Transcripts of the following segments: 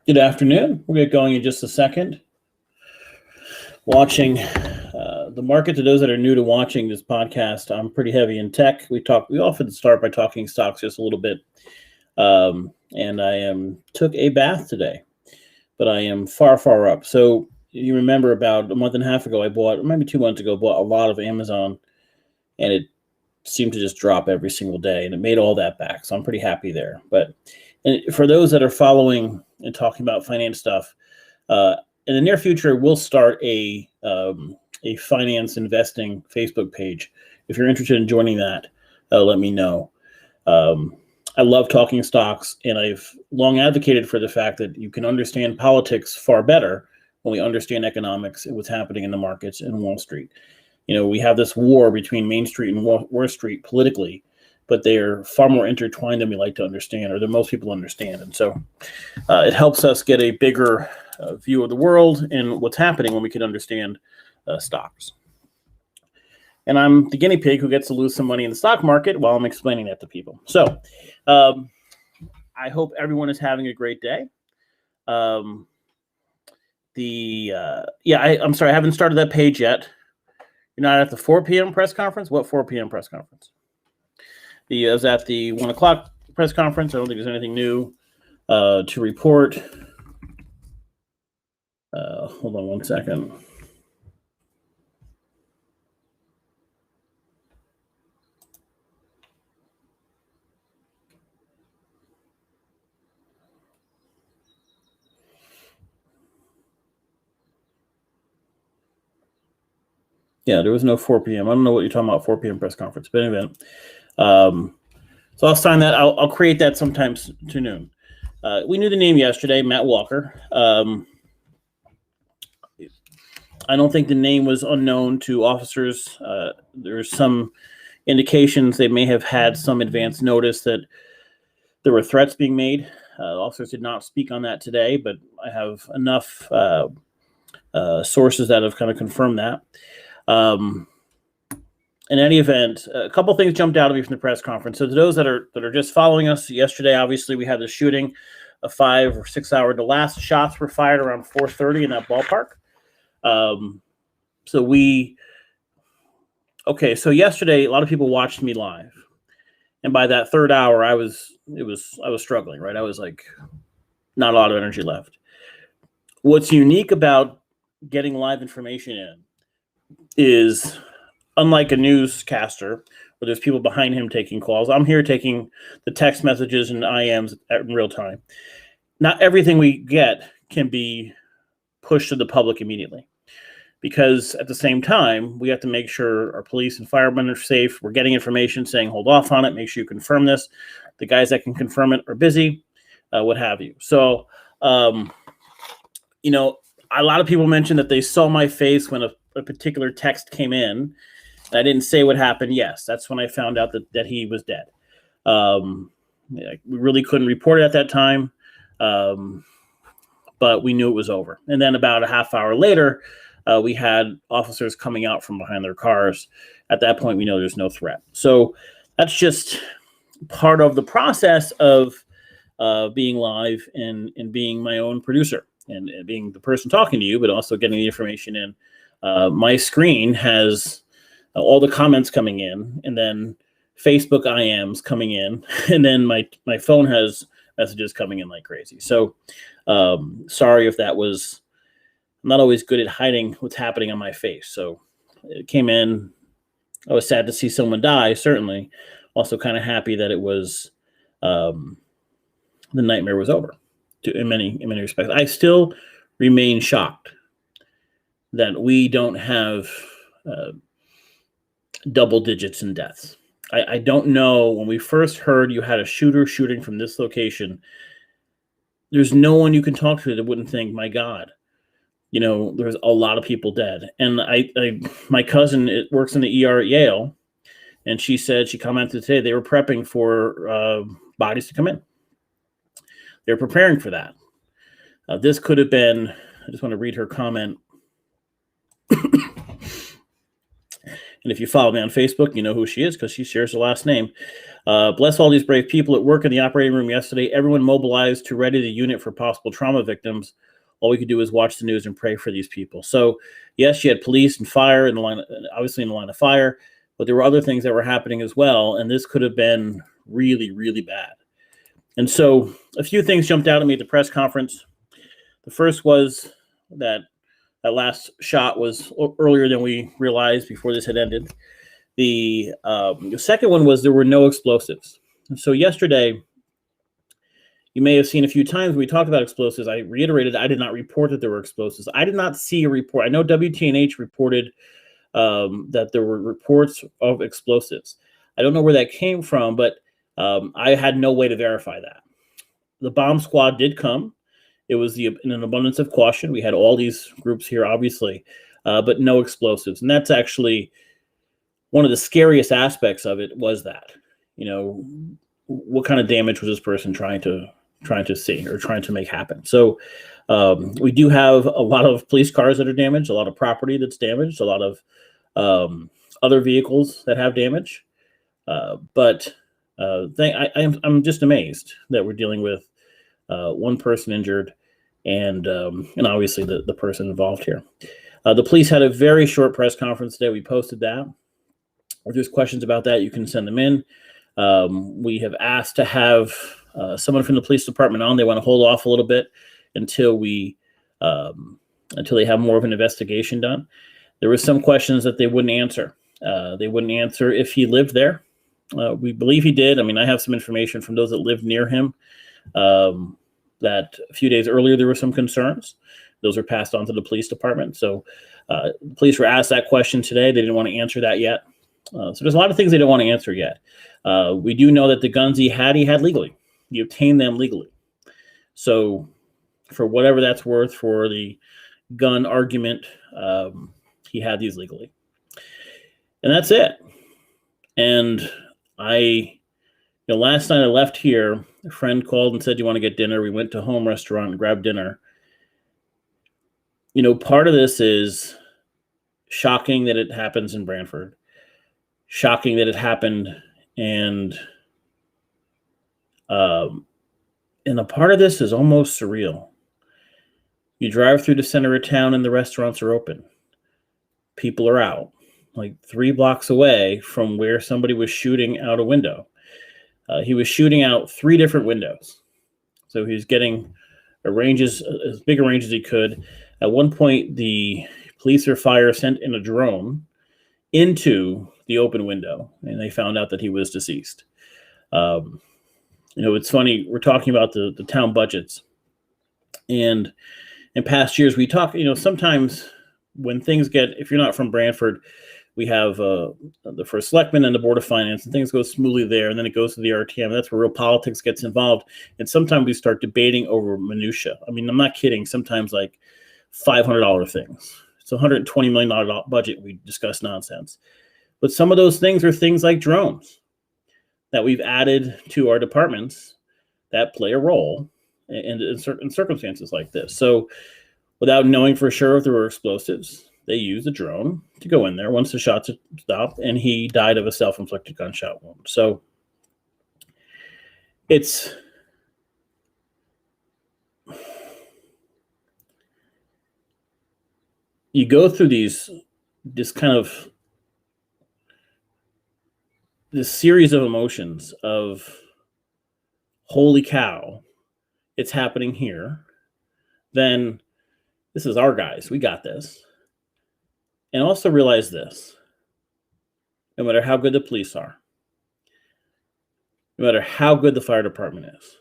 Good afternoon. We'll get going in just a second. Watching the market. To those that are new to watching this podcast, I'm pretty heavy in tech. We often start by talking stocks just a little bit. And I took a bath today, but I am far up. So you remember about a month and a half ago, maybe 2 months ago, bought a lot of Amazon, and it seemed to just drop every single day, and it made all that back. So I'm pretty happy there. But for those that are following and talking about finance stuff, in the near future, we'll start a finance investing Facebook page. If you're interested in joining that, let me know. I love talking stocks, and I've long advocated for the fact that you can understand politics far better when we understand economics and what's happening in the markets and Wall Street. You know, we have this war between Main Street and Wall Street politically, but they're far more intertwined than we like to understand, or than most people understand. And so it helps us get a bigger view of the world and what's happening when we can understand stocks. And I'm the guinea pig who gets to lose some money in the stock market while I'm explaining that to people. So I hope everyone is having a great day. I'm sorry, I haven't started that page yet. You're not at the 4 p.m. press conference? What 4 p.m. press conference? I was at the 1 o'clock press conference. I don't think there's anything new to report. Hold on one second. Yeah, there was no 4 p.m. I don't know what you're talking about, 4 p.m. press conference, but anyway. So I'll sign that. I'll create that sometime to noon. We knew the name yesterday, Matt Walker. I don't think the name was unknown to officers. There's some indications they may have had some advance notice that there were threats being made. Officers did not speak on that today, but I have enough sources that have kind of confirmed that. In any event, a couple things jumped out at me from the press conference. So to those that are just following us, yesterday, obviously, we had the shooting, a 5 or 6 hour. The last shots were fired around 4:30 in that ballpark. So yesterday, a lot of people watched me live, and by that third hour, I was struggling. Right, I was like, not a lot of energy left. What's unique about getting live information in is, unlike a newscaster where there's people behind him taking calls, I'm here taking the text messages and IMs in real time. Not everything we get can be pushed to the public immediately, because at the same time, we have to make sure our police and firemen are safe. We're getting information saying, hold off on it, make sure you confirm this. The guys that can confirm it are busy, what have you. So, a lot of people mentioned that they saw my face when a particular text came in. I didn't say what happened. Yes, that's when I found out that he was dead. We really couldn't report it at that time, but we knew it was over. And then about a half hour later, we had officers coming out from behind their cars. At that point, we know there's no threat. So that's just part of the process of being live and being my own producer and being the person talking to you, but also getting the information in. My screen has all the comments coming in, and then Facebook IMs coming in, and then my phone has messages coming in like crazy. So sorry if that was, I'm not always good at hiding what's happening on my face. So it came in. I was sad to see someone die, certainly. Also kind of happy that it was, the nightmare was over in many respects. I still remain shocked that we don't have double digits in deaths. I don't know. When we first heard you had a shooter shooting from this location, there's no one you can talk to that wouldn't think, my God, there's a lot of people dead. And my cousin works in the ER at Yale, and she said, she commented today, they were prepping for bodies to come in. They're preparing for that. This could have been, I just want to read her comment. And if you follow me on Facebook, you know who she is because she shares the last name. Bless all these brave people at work in the operating room yesterday. Everyone mobilized to ready the unit for possible trauma victims. All we could do is watch the news and pray for these people. So, yes, you had police and fire in the line, obviously in the line of fire, but there were other things that were happening as well. And this could have been really, really bad. And so a few things jumped out at me at the press conference. The first was that last shot was earlier than we realized before this had ended. The second one was there were no explosives. And so yesterday, you may have seen a few times we talked about explosives. I reiterated I did not report that there were explosives. I did not see a report. I know WTNH reported that there were reports of explosives. I don't know where that came from, but I had no way to verify that. The bomb squad did come. It was in an abundance of caution. We had all these groups here, obviously, but no explosives. And that's actually one of the scariest aspects of it was that, what kind of damage was this person trying to see or trying to make happen? So we do have a lot of police cars that are damaged, a lot of property that's damaged, a lot of other vehicles that have damage. But I'm just amazed that we're dealing with one person injured and obviously the person involved here. The police had a very short press conference today. We posted that. If there's questions about that, you can send them in. We have asked to have someone from the police department on. They want to hold off a little bit until they have more of an investigation done. There were some questions that they wouldn't answer. They wouldn't answer if he lived there. We believe he did. I mean, I have some information from those that lived near him that a few days earlier there were some concerns. Those were passed on to the police department. So the police were asked that question today. They didn't want to answer that yet. So there's a lot of things they don't want to answer yet. We do know that the guns he had legally. He obtained them legally. So for whatever that's worth for the gun argument, he had these legally. And that's it. And last night I left here, a friend called and said, "Do you want to get dinner?" We went to home restaurant and grabbed dinner. Part of this is shocking that it happens in Branford. Shocking that it happened, and a part of this is almost surreal. You drive through the center of town and the restaurants are open. People are out, like 3 blocks away from where somebody was shooting out a window. He was shooting out 3 different windows. So he was getting as big a range as he could. At one point, the police or fire sent in a drone into the open window, and they found out that he was deceased. It's funny, we're talking about the town budgets. And in past years, we talk, sometimes when things if you're not from Branford, we have the first selectman and the board of finance, and things go smoothly there. And then it goes to the RTM. That's where real politics gets involved. And sometimes we start debating over minutia. I mean, I'm not kidding. Sometimes like $500 things. It's a $120 million budget. We discuss nonsense. But some of those things are things like drones that we've added to our departments that play a role in certain circumstances like this. So without knowing for sure if there were explosives, they used a drone to go in there once the shots had stopped, and he died of a self-inflicted gunshot wound. So you go through this series of emotions of, holy cow, it's happening here. Then this is our guys. We got this. And also realize this: no matter how good the police are, no matter how good the fire department is,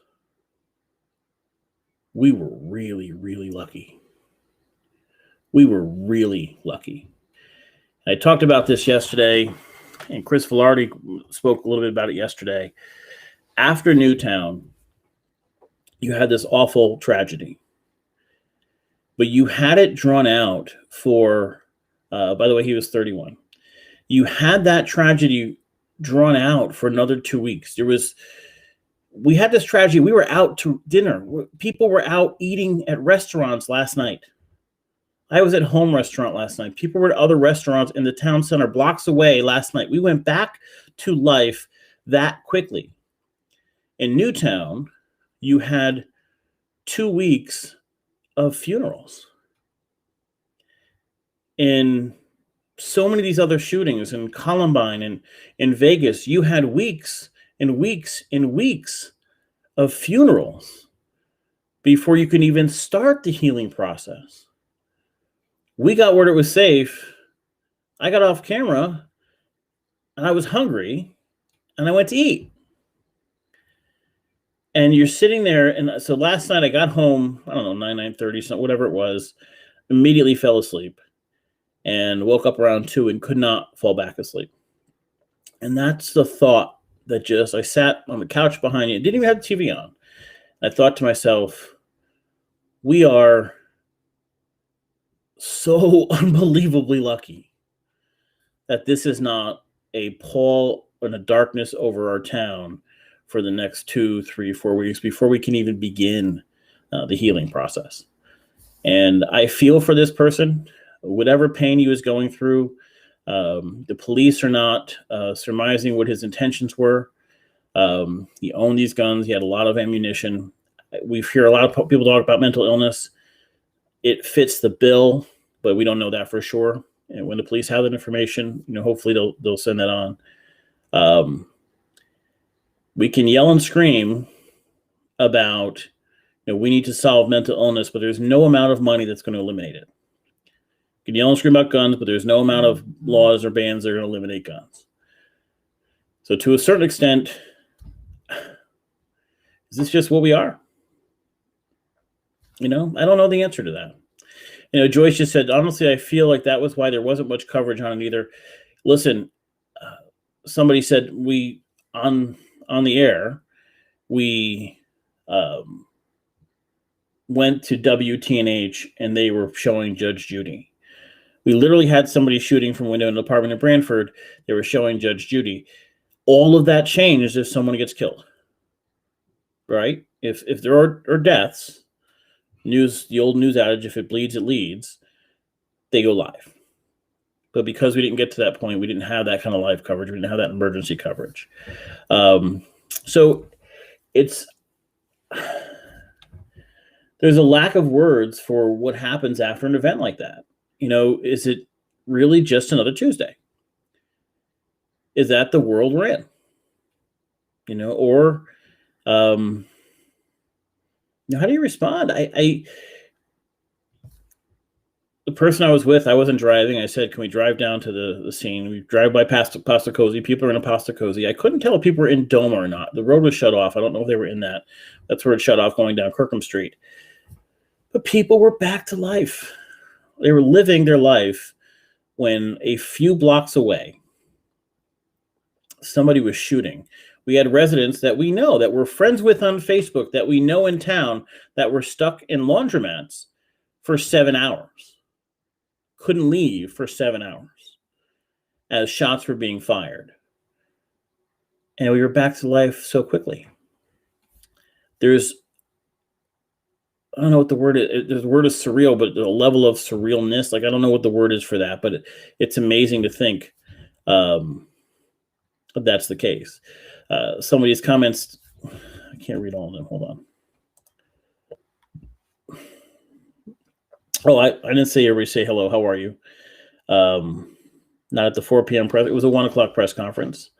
we were really, really lucky. We were really lucky. I talked about this yesterday, and Chris Velarde spoke a little bit about it yesterday. After Newtown, you had this awful tragedy. but you had it drawn out for, by the way, he was 31. You had that tragedy drawn out for another 2 weeks. We had this tragedy. We were out to dinner. People were out eating at restaurants last night. I was at home restaurant last night. People were at other restaurants in the town center blocks away last night. We went back to life that quickly. In Newtown, you had 2 weeks of funerals. In so many of these other shootings, in Columbine and in Vegas, you had weeks and weeks and weeks of funerals before you can even start the healing process. We got word it was safe. I got off camera and I was hungry and I went to eat. And you're sitting there. And so last night I got home, I don't know, 9:30, something, whatever it was, immediately fell asleep and woke up around 2 and could not fall back asleep. And that's the thought that I sat on the couch behind you, didn't even have the TV on. I thought to myself, we are so unbelievably lucky that this is not a pall and a darkness over our town for the next 2, 3, 4 weeks before we can even begin the healing process. And I feel for this person, whatever pain he was going through. The police are not surmising what his intentions were. He owned these guns. He had a lot of ammunition. We hear a lot of people talk about mental illness. It fits the bill, but we don't know that for sure. And when the police have that information, hopefully they'll send that on. We can yell and scream about, we need to solve mental illness, but there's no amount of money that's going to eliminate it. You can yell and scream about guns, but there's no amount of laws or bans that are going to eliminate guns. So to a certain extent, is this just what we are? I don't know the answer to that. Joyce just said, honestly, I feel like that was why there wasn't much coverage on it either. Listen, somebody said on the air, we went to WTNH and they were showing Judge Judy. We literally had somebody shooting from a window in an apartment in Branford. They were showing Judge Judy. All of that changed if someone gets killed, right? If there are deaths, the old news adage, if it bleeds, it leads, they go live. But because we didn't get to that point, we didn't have that kind of live coverage. We didn't have that emergency coverage. So there's a lack of words for what happens after an event like that. Is it really just another Tuesday? Is that the world we're in? Or how do you respond? The person I was with, I wasn't driving. I said, can we drive down to the scene? We drive by Pasta Cozy. People are in a Pasta Cozy. I couldn't tell if people were in Doma or not. The road was shut off. I don't know if they were in that. That's where it shut off going down Kirkham Street. But people were back to life. They were living their life when a few blocks away, somebody was shooting. We had residents that we know, that we're friends with on Facebook, that we know in town, that were stuck in laundromats for 7 hours. Couldn't leave for 7 hours as shots were being fired. And we were back to life so quickly. I don't know what the word is. The word is surreal, but the level of surrealness, I don't know what the word is for that, but it's amazing to think that's the case. Some of these comments, I can't read all of them. Hold on. Oh, I didn't say everybody say hello. How are you? Not at the 4 p.m. press. It was a 1 o'clock press conference.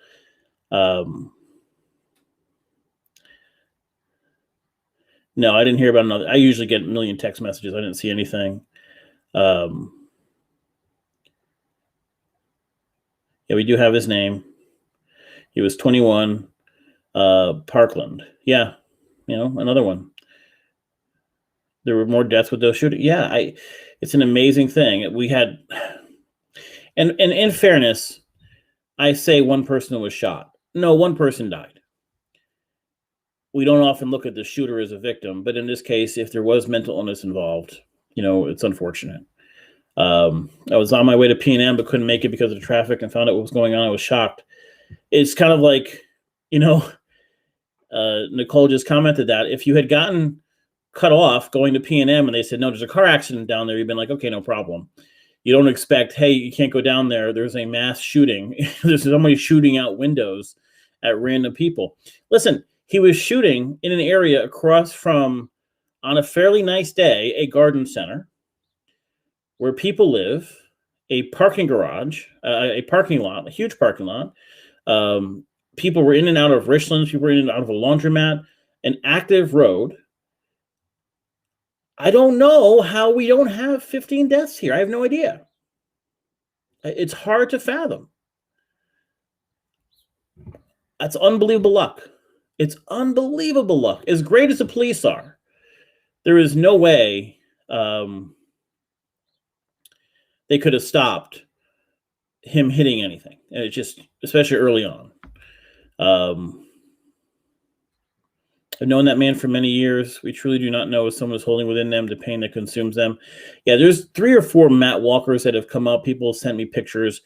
No, I didn't hear about another. I usually get a million text messages. I didn't see anything. Yeah, we do have his name. He was 21. Parkland. Yeah, another one. There were more deaths with those shootings. Yeah, it's an amazing thing. We had, and in fairness, I say one person was shot. No, one person died. We don't often look at the shooter as a victim, but in this case, if there was mental illness involved, it's unfortunate. I was on my way to P&M but couldn't make it because of the traffic and found out what was going on. I was shocked. It's kind of like, Nicole just commented that if you had gotten cut off going to P&M and they said, no, there's a car accident down there, you've been like, okay, no problem. You don't expect, hey, you can't go down there. There's a mass shooting. There's somebody shooting out windows at random people. Listen, he was shooting in an area across from, on a fairly nice day, a garden center where people live, a parking garage, a parking lot, a huge parking lot. People were in and out of Richlands. People were in and out of a laundromat, an active road. I don't know how we don't have 15 deaths here. I have no idea. It's hard to fathom. That's unbelievable luck. It's unbelievable luck. As great as the police are, there is no way they could have stopped him hitting anything. It just, especially early on. I've known that man for many years. We truly do not know if someone is holding within them the pain that consumes them. Yeah, there's 3 or 4 Matt Walkers that have come up. People sent me pictures.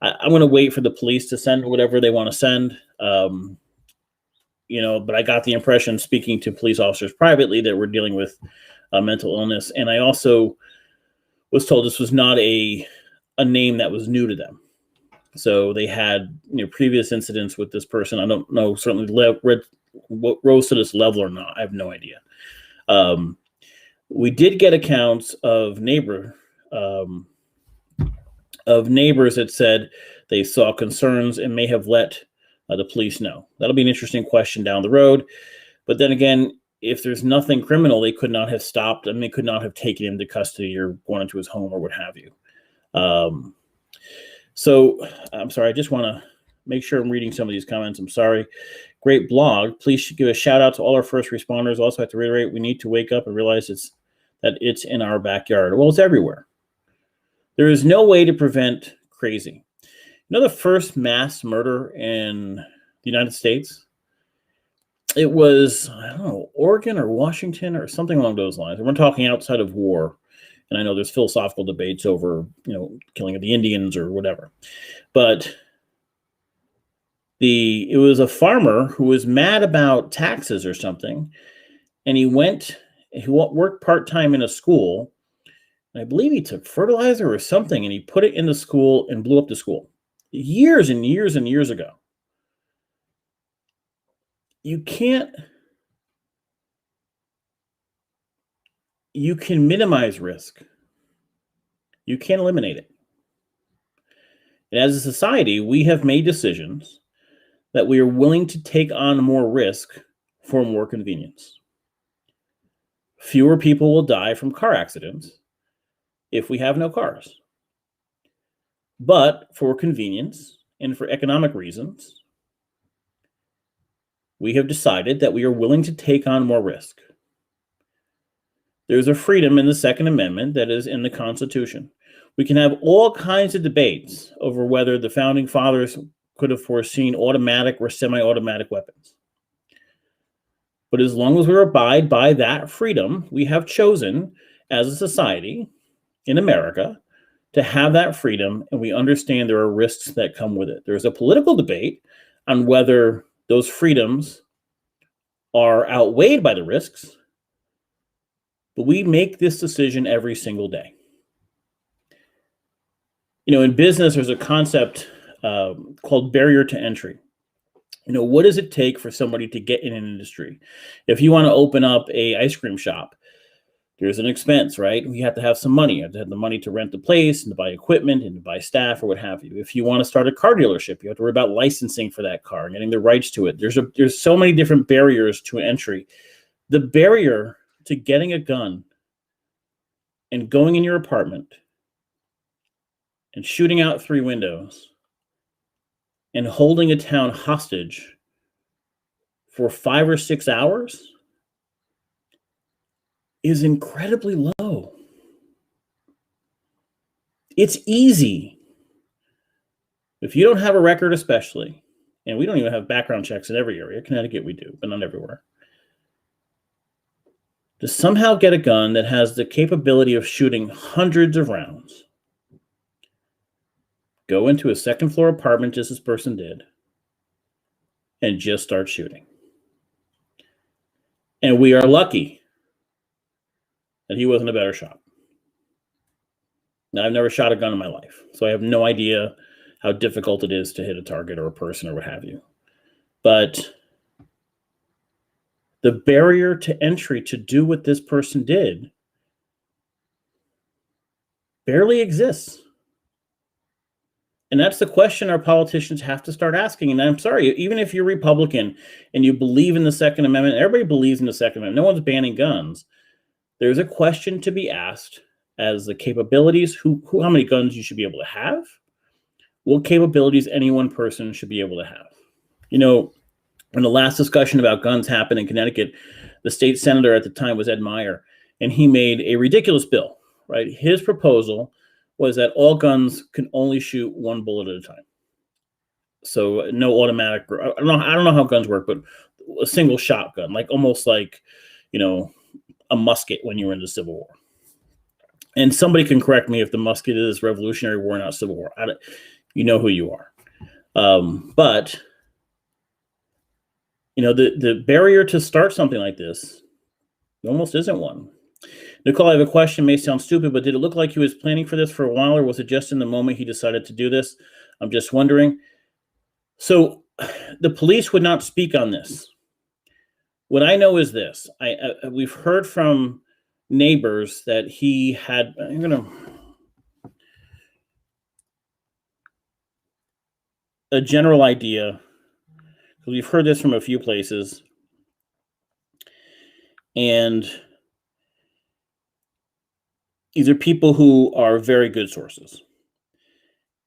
I'm going to wait for the police to send whatever they want to send. But I got the impression, speaking to police officers privately, that we're dealing with mental illness. And I also was told this was not a name that was new to them. So they had previous incidents with this person. I don't know certainly what rose to this level or not. I have no idea. We did get accounts of neighbors that said they saw concerns and may have let the police know. That'll be an interesting question down the road. But then again, if there's nothing criminal, they could not have stopped and they could not have taken him to custody or gone into his home or what have you. So I'm sorry. I just want to make sure I'm reading some of these comments. I'm sorry. Great blog. Please give a shout out to all our first responders. Also, I have to reiterate, we need to wake up and realize that it's in our backyard. Well, it's everywhere. There is no way to prevent crazy. The first mass murder in the United States? It was, I don't know, Oregon or Washington or something along those lines. And we're talking outside of war. And I know there's philosophical debates over, killing of the Indians or whatever. But it was a farmer who was mad about taxes or something. And he worked part-time in a school. And I believe he took fertilizer or something and he put it in the school and blew up the school. Years and years and years ago. You can minimize risk. You can't eliminate it. And as a society, we have made decisions that we are willing to take on more risk for more convenience. Fewer people will die from car accidents if we have no cars. But for convenience and for economic reasons, we have decided that we are willing to take on more risk. There's a freedom in the Second Amendment that is in the Constitution. We can have all kinds of debates over whether the Founding Fathers could have foreseen automatic or semi-automatic weapons. But as long as we abide by that freedom, we have chosen as a society in America to have that freedom, and we understand there are risks that come with it. There's a political debate on whether those freedoms are outweighed by the risks, but we make this decision every single day. In business, there's a concept called barrier to entry. What does it take for somebody to get in an industry? If you want to open up a ice cream shop, there's an expense, right? You have to have some money. You have to have the money to rent the place and to buy equipment and to buy staff or what have you. If you want to start a car dealership, you have to worry about licensing for that car and getting the rights to it. There's so many different barriers to entry. The barrier to getting a gun and going in your apartment and shooting out 3 windows and holding a town hostage for 5 or 6 hours is incredibly low. It's easy. If you don't have a record, especially, and we don't even have background checks in every area. Connecticut we do, but not everywhere. to somehow get a gun that has the capability of shooting hundreds of rounds, go into a second floor apartment, just this person did, and just start shooting. And we are lucky that he wasn't a better shot. Now, I've never shot a gun in my life, so I have no idea how difficult it is to hit a target or a person or what have you. But the barrier to entry to do what this person did barely exists. And that's the question our politicians have to start asking. And I'm sorry, even if you're Republican and you believe in the Second Amendment, everybody believes in the Second Amendment, no one's banning guns. There's a question to be asked as the capabilities, how many guns you should be able to have, what capabilities any one person should be able to have. You know, when the last discussion about guns happened in Connecticut, the state senator at the time was Ed Meyer, and he made a ridiculous bill, right? His proposal was that all guns can only shoot one bullet at a time. So no automatic, I don't know how guns work, but a single shotgun, like almost like, you know, a musket when you were in the Civil War. And somebody can correct me if the musket is Revolutionary War, not Civil War. You know who you are. But, you know, the barrier to start something like this almost isn't one. Nicole, I have a question, may sound stupid, but did it look like he was planning for this for a while, or was it just in the moment he decided to do this? I'm just wondering. So the police would not speak on this. What I know is this. We've heard from neighbors that he had, a general idea, because we've heard this from a few places, and these are people who are very good sources.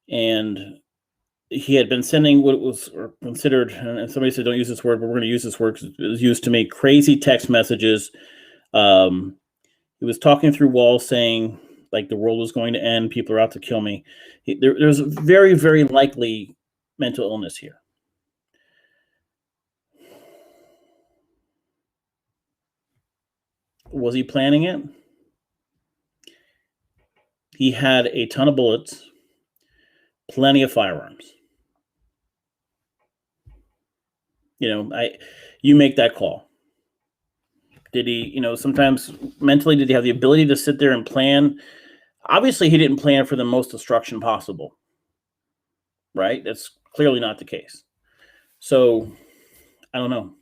And he had been sending what was considered, and somebody said, don't use this word, but we're going to use this word because it was used to me, crazy text messages. He was talking through walls saying, like, the world was going to end, people are out to kill me. There's a very, very likely mental illness here. Was he planning it? He had a ton of bullets, plenty of firearms. You know, you make that call. Did he, you know, sometimes mentally, did he have the ability to sit there and plan? Obviously, he didn't plan for the most destruction possible, right? That's clearly not the case. So, I don't know.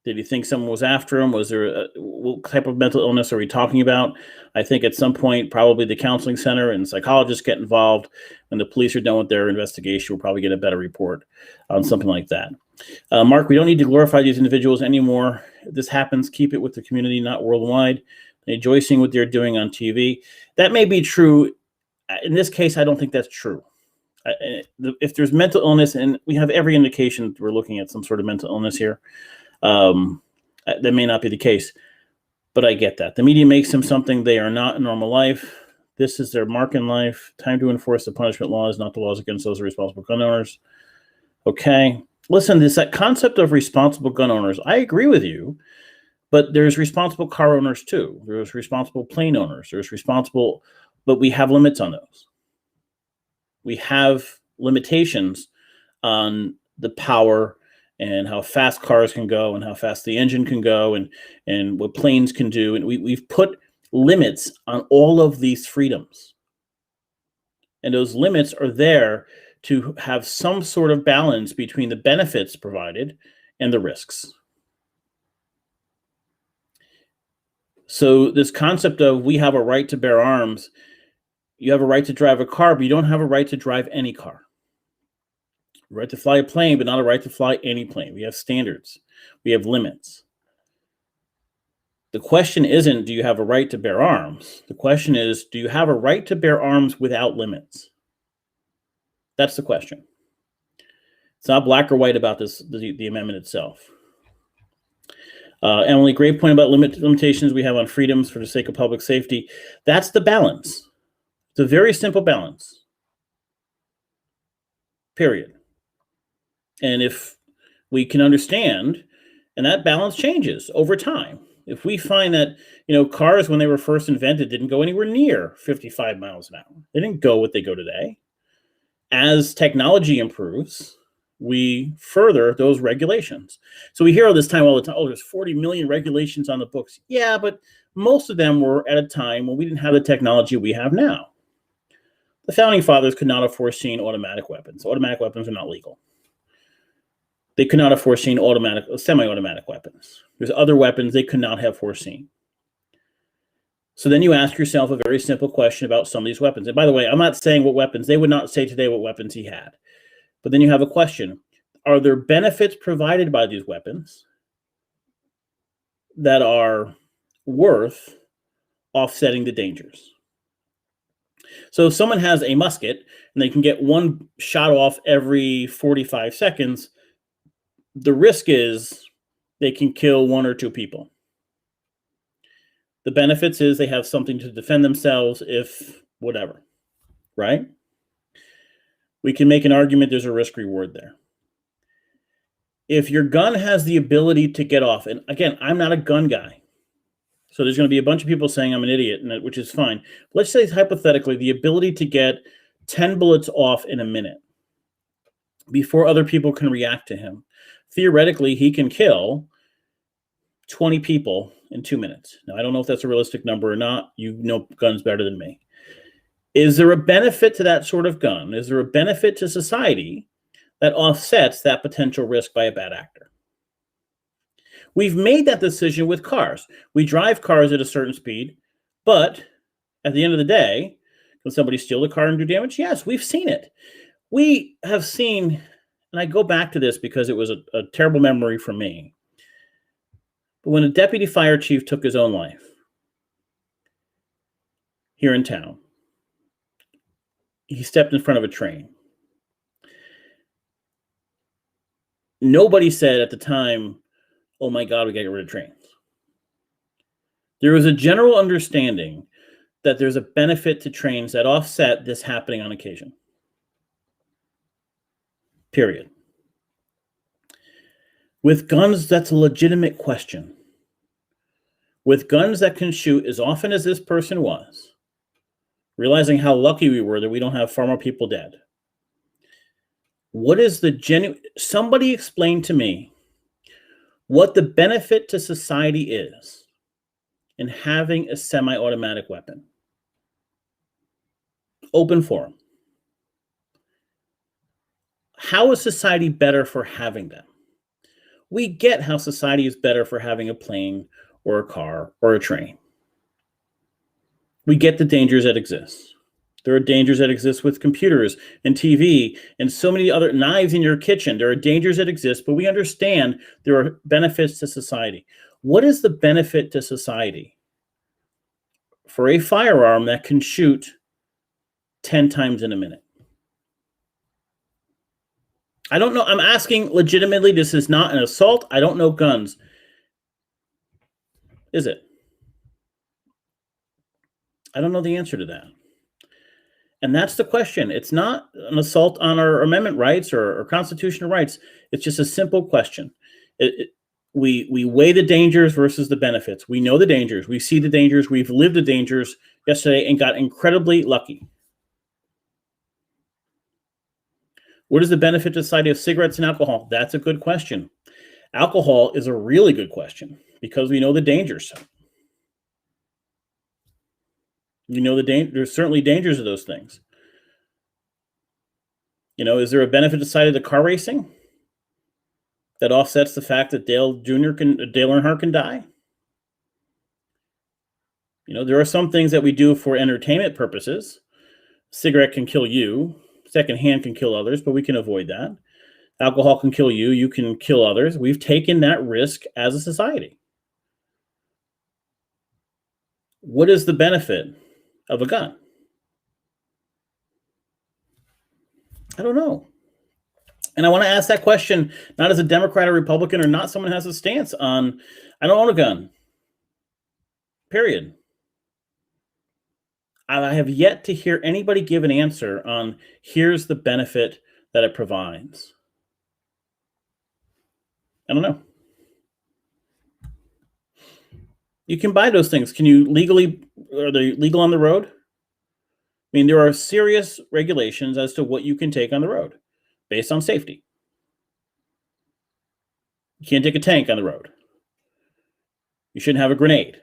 Did he think someone was after him? Was there what type of mental illness are we talking about? I think at some point, probably the counseling center and psychologists get involved. When the police are done with their investigation, we'll probably get a better report on something like that. Mark, we don't need to glorify these individuals anymore. If this happens, keep it with the community, not worldwide. They enjoy seeing what they're doing on TV. That may be true. In this case, I don't think that's true. If there's mental illness, and we have every indication we're looking at some sort of mental illness here, that may not be the case, but I get that. The media makes them something they are not in normal life. This is their mark in life. Time to enforce the punishment laws, not the laws against those responsible gun owners. Okay. Listen, that concept of responsible gun owners, I agree with you, but there's responsible car owners too. There's responsible plane owners. There's responsible, but we have limits on those. We have limitations on the power and how fast cars can go and how fast the engine can go and what planes can do. And we've put limits on all of these freedoms. And those limits are there to have some sort of balance between the benefits provided and the risks. So this concept of we have a right to bear arms, you have a right to drive a car, but you don't have a right to drive any car. Right to fly a plane, but not a right to fly any plane. We have standards. We have limits. The question isn't, do you have a right to bear arms? The question is, do you have a right to bear arms without limits? That's the question. It's not black or white about this, the amendment itself. Emily, great point about limitations we have on freedoms for the sake of public safety. That's the balance. It's a very simple balance. Period. And if we can understand, and that balance changes over time. If we find that, cars when they were first invented didn't go anywhere near 55 miles an hour, they didn't go what they go today. As technology improves, we further those regulations. So we hear all this time all the time, oh, there's 40 million regulations on the books. Yeah, but most of them were at a time when we didn't have the technology we have now. The founding fathers could not have foreseen automatic weapons. Automatic weapons are not legal. They could not have foreseen semi-automatic weapons. There's other weapons they could not have foreseen. So then you ask yourself a very simple question about some of these weapons. And by the way, I'm not saying what weapons. They would not say today what weapons he had. But then you have a question. Are there benefits provided by these weapons that are worth offsetting the dangers? So if someone has a musket and they can get one shot off every 45 seconds, the risk is they can kill one or two people. The benefits is they have something to defend themselves if whatever, right? We can make an argument there's a risk reward there. If your gun has the ability to get off, and again, I'm not a gun guy, so there's going to be a bunch of people saying I'm an idiot, which is fine. Let's say hypothetically the ability to get 10 bullets off in a minute before other people can react to him. Theoretically, he can kill 20 people in 2 minutes. Now, I don't know if that's a realistic number or not. You know guns better than me. Is there a benefit to that sort of gun? Is there a benefit to society that offsets that potential risk by a bad actor? We've made that decision with cars. We drive cars at a certain speed, but at the end of the day, can somebody steal the car and do damage? Yes, we've seen it. We have seen, and I go back to this because it was a terrible memory for me. But when a deputy fire chief took his own life here in town, he stepped in front of a train. Nobody said at the time, oh my God, we got to get rid of trains. There was a general understanding that there's a benefit to trains that offset this happening on occasion. Period. With guns, that's a legitimate question. With guns that can shoot as often as this person was, realizing how lucky we were that we don't have far more people dead. What is the genuine? Somebody explain to me what the benefit to society is in having a semi-automatic weapon. Open forum. How is society better for having them? We get how society is better for having a plane or a car or a train. We get the dangers that exist. There are dangers that exist with computers and TV and so many other knives in your kitchen. There are dangers that exist, but we understand there are benefits to society. What is the benefit to society for a firearm that can shoot 10 times in a minute? I don't know. I'm asking legitimately. This is not an assault. I don't know guns. Is it? I don't know the answer to that. And that's the question. It's not an assault on our amendment rights or constitutional rights. It's just a simple question. We weigh the dangers versus the benefits. We know the dangers. We see the dangers. We've lived the dangers yesterday and got incredibly lucky. What is the benefit to society of cigarettes and alcohol? That's a good question. Alcohol is a really good question because we know the dangers. You know, there's certainly dangers of those things. You know, is there a benefit to society of the car racing that offsets the fact that Dale Earnhardt can die? You know, there are some things that we do for entertainment purposes. Cigarette can kill you. Secondhand can kill others, but we can avoid that. Alcohol can kill you. You can kill others. We've taken that risk as a society. What is the benefit of a gun? I don't know. And I want to ask that question, not as a Democrat or Republican or not someone who has a stance on, I don't own a gun. Period. I have yet to hear anybody give an answer on here's the benefit that it provides. I don't know. You can buy those things. Are they legal on the road? I mean, there are serious regulations as to what you can take on the road based on safety. You can't take a tank on the road. You shouldn't have a grenade,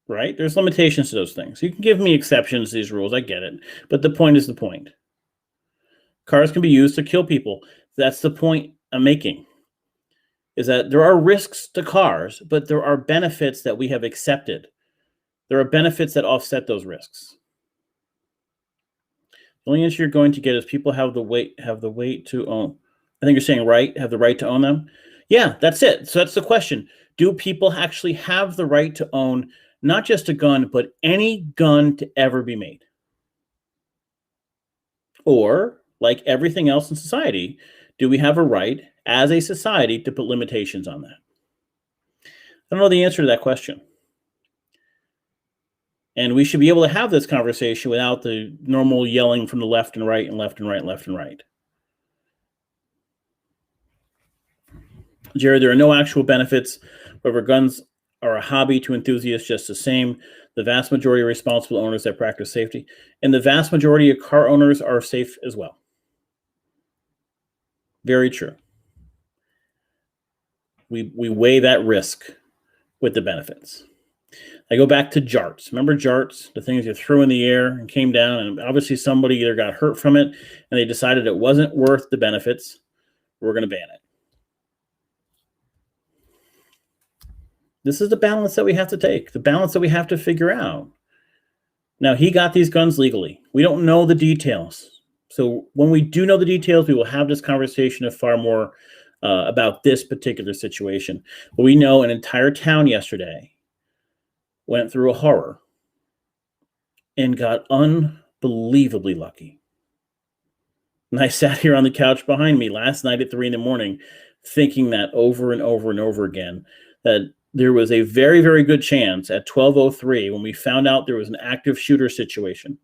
right? There's limitations to those things. You can give me exceptions to these rules. I get it. But the point is the point. Cars can be used to kill people. That's the point I'm making, is that there are risks to cars, but there are benefits that we have accepted. There are benefits that offset those risks. The only answer you're going to get is people have the weight to own. I think you're saying have the right to own them. Yeah, that's it. So that's the question. Do people actually have the right to own not just a gun, but any gun to ever be made? Or, like everything else in society, do we have a right as a society to put limitations on that? I don't know the answer to that question. And we should be able to have this conversation without the normal yelling from the left and right and left and right and left and right. Jared, there are no actual benefits. However, guns are a hobby to enthusiasts just the same. The vast majority are responsible owners that practice safety. And the vast majority of car owners are safe as well. Very true. We weigh that risk with the benefits. I go back to jarts. Remember jarts, the things you threw in the air and came down, and obviously somebody either got hurt from it and they decided it wasn't worth the benefits. We're going to ban it. This is the balance that we have to take, the balance that we have to figure out. Now, he got these guns legally. We don't know the details. So when we do know the details, we will have this conversation far more about this particular situation. But we know an entire town yesterday went through a horror and got unbelievably lucky. And I sat here on the couch behind me last night at 3 a.m. thinking that over and over and over again, that there was a very, very good chance at 12:03 when we found out there was an active shooter situation,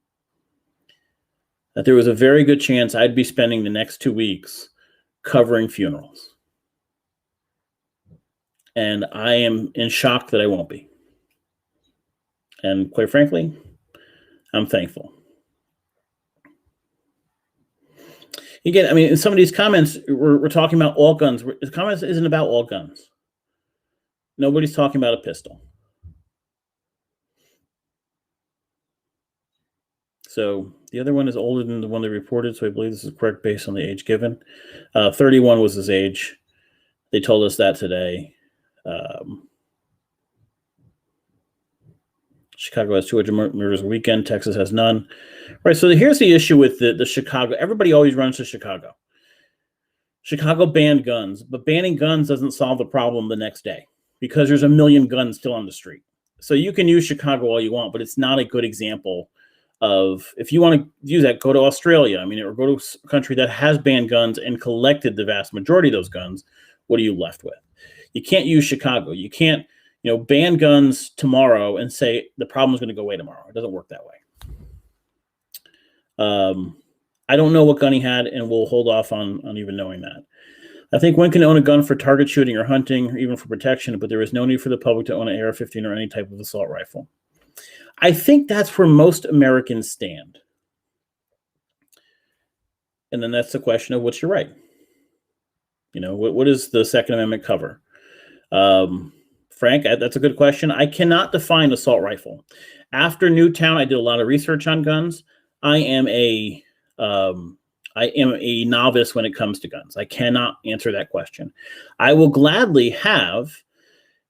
that there was a very good chance I'd be spending the next 2 weeks covering funerals. And I am in shock that I won't be. And quite frankly, I'm thankful. Again, I mean, in some of these comments, we're talking about all guns. The comments isn't about all guns. Nobody's talking about a pistol. So the other one is older than the one they reported, so I believe this is correct based on the age given. 31 was his age. They told us that today. Chicago has 200 murders a weekend. Texas has none. Right, so here's the issue with the Chicago. Everybody always runs to Chicago. Chicago banned guns, but banning guns doesn't solve the problem the next day because there's a million guns still on the street. So you can use Chicago all you want, but it's not a good example of, if you want to use that, go to Australia. I mean, or go to a country that has banned guns and collected the vast majority of those guns. What are you left with? You can't use Chicago. You can't, ban guns tomorrow and say the problem is going to go away tomorrow. It doesn't work that way. I don't know what gun he had, and we'll hold off on even knowing that. I think one can own a gun for target shooting or hunting, or even for protection, but there is no need for the public to own an AR-15 or any type of assault rifle. I think that's where most Americans stand. And then that's the question of what's your right? What does the Second Amendment cover? Frank, that's a good question. I cannot define assault rifle. After Newtown, I did a lot of research on guns. I am a novice when it comes to guns. I cannot answer that question. I will gladly have.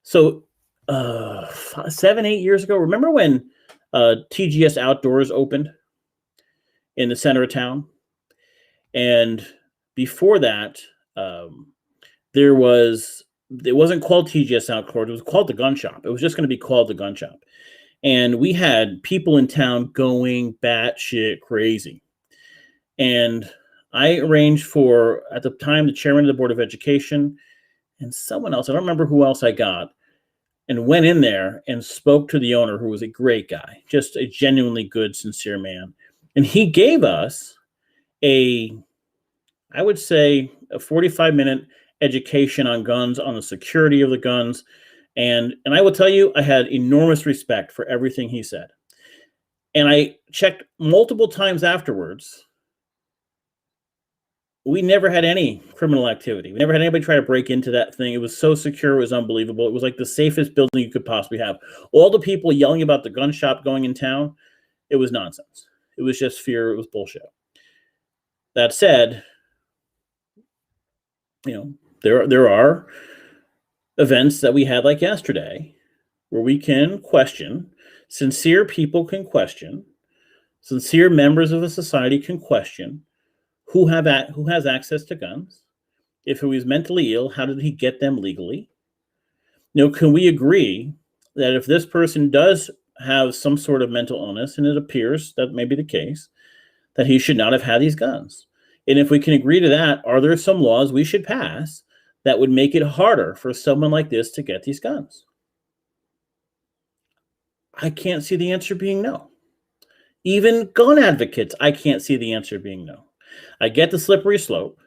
So 7-8 years ago, remember when TGS Outdoors opened in the center of town? And before that, it wasn't called TGS Outdoors. It was called the Gun Shop. It was just going to be called the Gun Shop. And we had people in town going batshit crazy. And I arranged for, at the time, the chairman of the Board of Education and someone else, I don't remember who else I got, and went in there and spoke to the owner, who was a great guy, just a genuinely good, sincere man. And he gave us I would say, a 45-minute education on guns, on the security of the guns, And I will tell you, I had enormous respect for everything he said. And I checked multiple times afterwards. We never had any criminal activity. We never had anybody try to break into that thing. It was so secure. It was unbelievable. It was like the safest building you could possibly have. All the people yelling about the gun shop going in town, it was nonsense. It was just fear. It was bullshit. That said, there are events that we had like yesterday where we can question. Sincere people can question. Sincere members of the society can question who has access to guns. If he was mentally ill, how did he get them legally? Can we agree that if this person does have some sort of mental illness, and it appears that may be the case, that he should not have had these guns? And if we can agree to that, are there some laws we should pass that would make it harder for someone like this to get these guns? I can't see the answer being no. Even gun advocates, I can't see the answer being no. I get the slippery slope.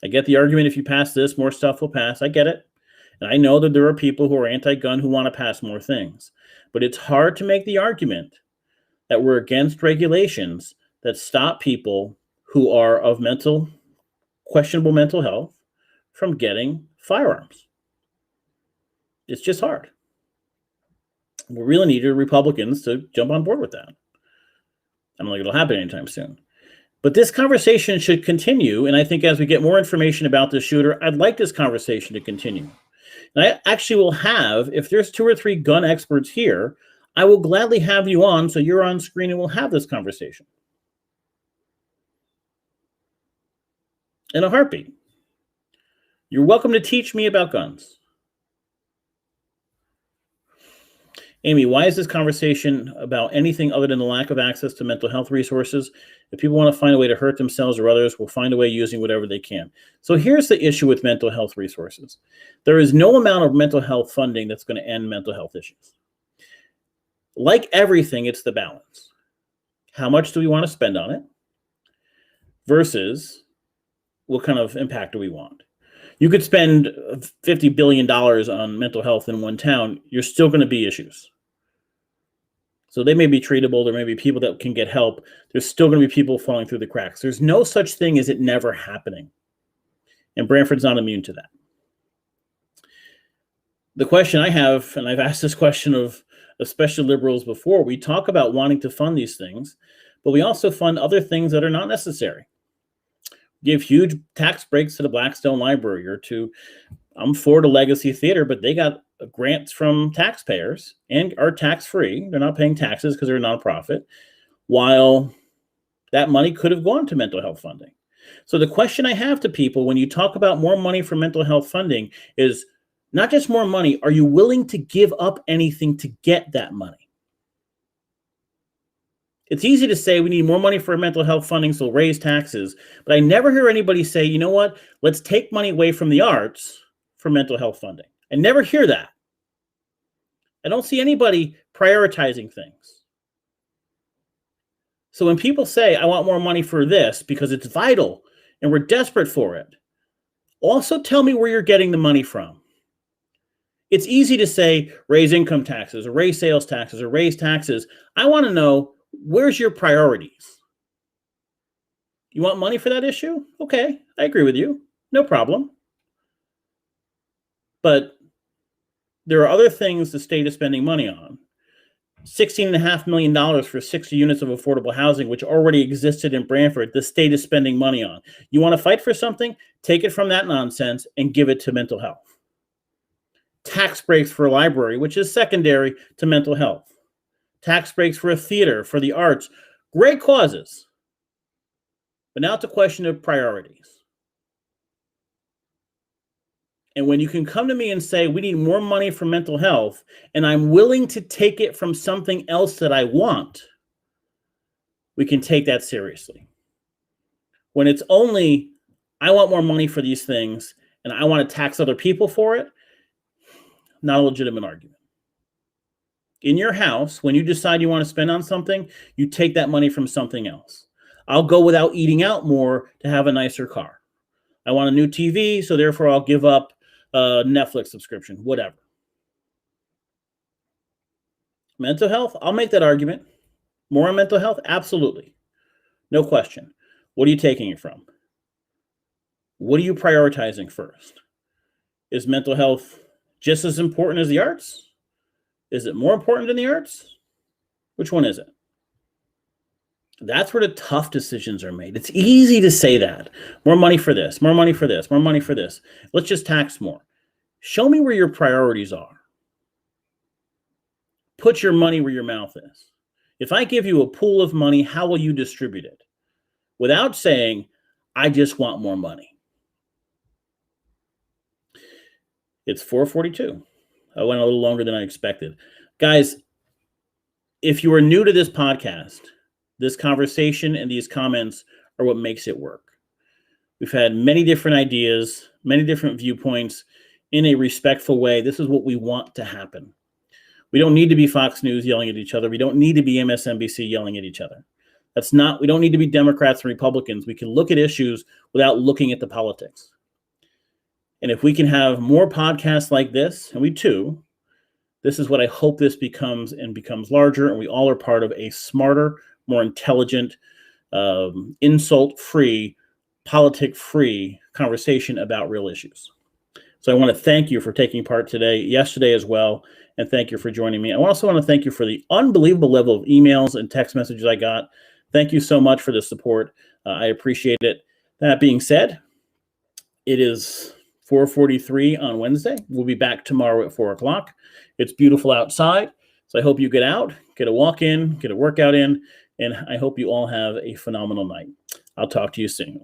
I get the argument, if you pass this, more stuff will pass. I get it. And I know that there are people who are anti-gun who want to pass more things. But it's hard to make the argument that we're against regulations that stop people who are of questionable mental health from getting firearms. It's just hard. We really need Republicans to jump on board with that. I don't think it'll happen anytime soon. But this conversation should continue, and I think as we get more information about this shooter, I'd like this conversation to continue. And I actually will have, if there's 2 or 3 gun experts here, I will gladly have you on so you're on screen and we'll have this conversation. In a heartbeat. You're welcome to teach me about guns. Amy, why is this conversation about anything other than the lack of access to mental health resources? If people want to find a way to hurt themselves or others, will find a way using whatever they can. So here's the issue with mental health resources. There is no amount of mental health funding that's going to end mental health issues. Like everything, it's the balance. How much do we want to spend on it versus what kind of impact do we want? You could spend $50 billion on mental health in one town. You're still going to be issues. So they may be treatable. There may be people that can get help. There's still going to be people falling through the cracks. There's no such thing as it never happening. And Branford's not immune to that. The question I have, and I've asked this question of especially liberals before, we talk about wanting to fund these things, but we also fund other things that are not necessary. Give huge tax breaks to the Blackstone Library or I'm for the Legacy Theater, but they got grants from taxpayers and are tax-free. They're not paying taxes because they're a nonprofit, while that money could have gone to mental health funding. So the question I have to people when you talk about more money for mental health funding is not just more money. Are you willing to give up anything to get that money? It's easy to say we need more money for mental health funding, so raise taxes. But I never hear anybody say, you know what, let's take money away from the arts for mental health funding. I never hear that. I don't see anybody prioritizing things. So when people say, I want more money for this because it's vital and we're desperate for it, also tell me where you're getting the money from. It's easy to say, raise income taxes or raise sales taxes or raise taxes. I want to know, where's your priorities? You want money for that issue? Okay, I agree with you. No problem. But there are other things the state is spending money on. $16.5 million for 60 units of affordable housing, which already existed in Branford, the state is spending money on. You want to fight for something? Take it from that nonsense and give it to mental health. Tax breaks for a library, which is secondary to mental health. Tax breaks for a theater, for the arts. Great causes. But now it's a question of priorities. And when you can come to me and say, we need more money for mental health, and I'm willing to take it from something else that I want, we can take that seriously. When it's only, I want more money for these things, and I want to tax other people for it, not a legitimate argument. In your house, when you decide you want to spend on something, you take that money from something else. I'll go without eating out more to have a nicer car. I want a new TV, so therefore I'll give up Netflix subscription, whatever. Mental health, I'll make that argument. More on mental health? Absolutely. No question. What are you taking it from? What are you prioritizing first? Is mental health just as important as the arts? Is it more important than the arts? Which one is it? That's where the tough decisions are made. It's easy to say that. More money for this, more money for this, more money for this. Let's just tax more. Show me where your priorities are. Put your money where your mouth is. If I give you a pool of money, how will you distribute it? Without saying, I just want more money. It's 4:42. I went a little longer than I expected. Guys, if you are new to this podcast, this conversation and these comments are what makes it work. We've had many different ideas, many different viewpoints in a respectful way. This is what we want to happen. We don't need to be Fox News yelling at each other. We don't need to be MSNBC yelling at each other. We don't need to be Democrats and Republicans. We can look at issues without looking at the politics. And if we can have more podcasts like this, and we do, this is what I hope this becomes larger, and we all are part of a smarter, more intelligent, insult-free, politic-free conversation about real issues. So I want to thank you for taking part today, yesterday as well, and thank you for joining me. I also want to thank you for the unbelievable level of emails and text messages I got. Thank you so much for the support. I appreciate it. That being said, it is 4:43 on Wednesday. We'll be back tomorrow at 4 o'clock. It's beautiful outside, so I hope you get out, get a walk in, get a workout in, and I hope you all have a phenomenal night. I'll talk to you soon.